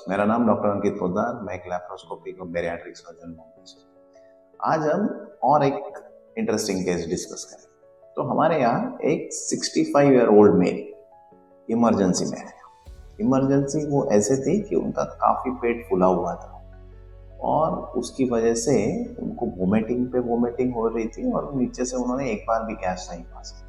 मेरा नाम डॉक्टर अंकित पोद्दार, मैं एक लैप्रोस्कोपिक और बेरियाट्रिक सर्जन हूँ। आज हम और एक इंटरेस्टिंग केस डिस्कस करें। तो हमारे यहाँ एक 65 ईयर ओल्ड मेल इमरजेंसी में आया। इमरजेंसी वो ऐसे थी कि उनका काफ़ी पेट फूला हुआ था और उसकी वजह से उनको वोमिटिंग हो रही थी और नीचे से उन्होंने एक बार भी गैस नहीं पास की।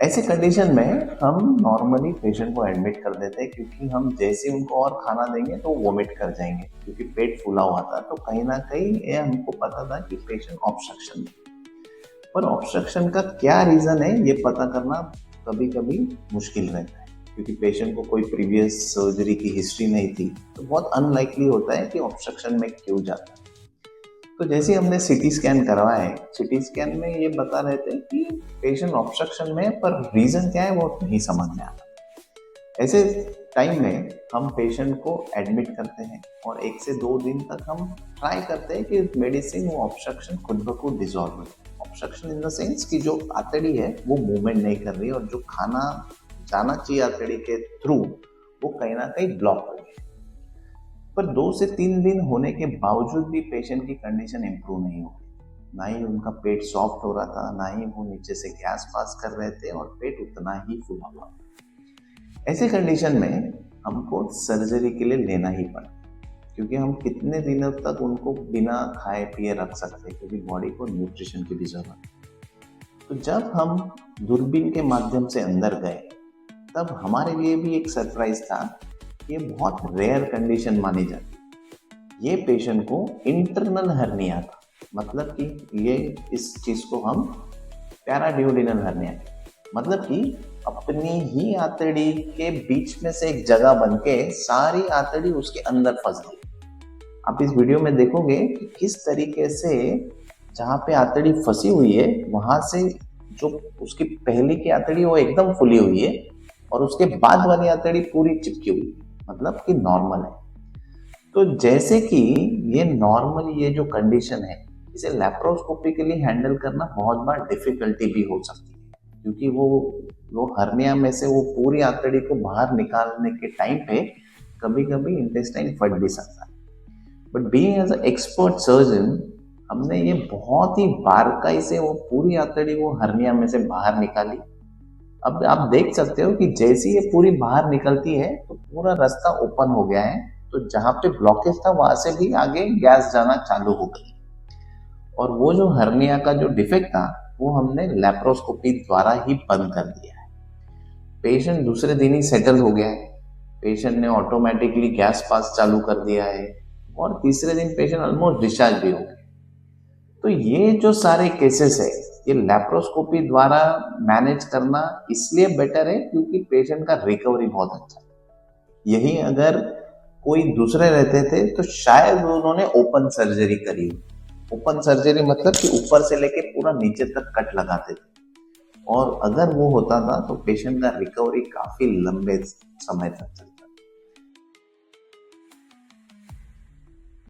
ऐसे कंडीशन में हम नॉर्मली पेशेंट को एडमिट कर देते हैं, क्योंकि हम जैसे उनको और खाना देंगे तो वोमिट कर जाएंगे, क्योंकि पेट फूला हुआ था। तो कहीं ना कहीं ये हमको पता था कि पेशेंट ऑब्स्ट्रक्शन है। पर ऑब्स्ट्रक्शन का क्या रीजन है ये पता करना कभी कभी मुश्किल रहता है, क्योंकि पेशेंट को कोई प्रीवियस सर्जरी की हिस्ट्री नहीं थी। तो बहुत अनलाइकली होता है कि ऑब्स्ट्रक्शन में क्यों जाता है। तो जैसे हमने सीटी स्कैन करवाया है, सीटी स्कैन में ये बता रहे थे कि पेशेंट ऑब्स्ट्रक्शन में, पर रीजन क्या है वो नहीं समझ में आता। ऐसे टाइम में हम पेशेंट को एडमिट करते हैं और 1 से 2 दिन तक हम ट्राई करते हैं कि मेडिसिन वो ऑब्स्ट्रक्शन खुद ब खुद डिजॉल्व हो। ऑब्स्ट्रक्शन इन द सेंस कि जो आंतड़ी है वो मूवमेंट नहीं कर रही और जो खाना जाना चाहिए आंतड़ी के थ्रू वो कहीं ना कहीं ब्लॉक हो गई। पर 2 से 3 दिन होने के बावजूद भी पेशेंट की कंडीशन इंप्रूव नहीं हो रही। ना ही उनका पेट सॉफ्ट हो रहा था, ना ही वो नीचे से गैस पास कर रहे थे और पेट उतना ही फूला हुआ। ऐसे कंडीशन में हमको सर्जरी के लिए लेना ही पड़ा, क्योंकि हम कितने दिनों तक उनको बिना खाए पिए रख सकते हैं, क्योंकि बॉडी को न्यूट्रिशन की भी जरूरत है। तो जब हम दूरबीन के माध्यम से अंदर गए तब हमारे लिए भी एक सरप्राइज था। ये बहुत रेयर कंडीशन मानी जाती। ये पेशेंट को इंटरनल हर्निया था, मतलब कि ये इस चीज को हम पैराड्यूडिनल हर्निया, मतलब कि अपनी ही आंतड़ी के बीच में से एक जगह बन के सारी आंतड़ी उसके अंदर फंस गई। आप इस वीडियो में देखोगे कि किस तरीके से जहाँ पे आंतड़ी फंसी हुई है वहां से जो उसकी पहले की आंतड़ी वो एकदम फुली हुई है और उसके बाद वाली आंतड़ी पूरी चिपकी हुई है, मतलब कि नॉर्मल है। तो जैसे कि ये नॉर्मल, ये जो कंडीशन है इसे लैप्रोस्कोपिकली हैंडल करना बहुत बार डिफिकल्टी भी हो सकती है, क्योंकि वो हर्निया में से वो पूरी आंतड़ी को बाहर निकालने के टाइम पे कभी कभी इंटेस्टाइन फट भी सकता है। But being as a expert surgeon हमने ये बहुत ही बारीकाई से वो पूरी आंतड़ी वो हर्निया में से बाहर निकाली। अब आप देख सकते हो कि जैसे ये पूरी बाहर निकलती है तो पूरा रास्ता ओपन हो गया है। तो जहां पे ब्लॉकेज था वहां से भी आगे गैस जाना चालू हो गई और वो जो हर्निया का जो डिफेक्ट था वो हमने लैप्रोस्कोपी द्वारा ही बंद कर दिया है। पेशेंट दूसरे दिन ही सेटल हो गया है। पेशेंट ने ऑटोमेटिकली गैस पास चालू कर दिया है और तीसरे दिन पेशेंट ऑलमोस्ट डिस्चार्ज भी हो गया। तो ये जो सारे केसेस है ये लैप्रोस्कोपी द्वारा मैनेज करना इसलिए बेटर है क्योंकि पेशेंट का रिकवरी बहुत अच्छा है। यही अगर कोई दूसरे रहते थे तो शायद उन्होंने ओपन सर्जरी करी। ओपन सर्जरी मतलब कि ऊपर से लेके पूरा नीचे तक कट लगाते थे, और अगर वो होता था तो पेशेंट का रिकवरी काफी लंबे समय तक चलता।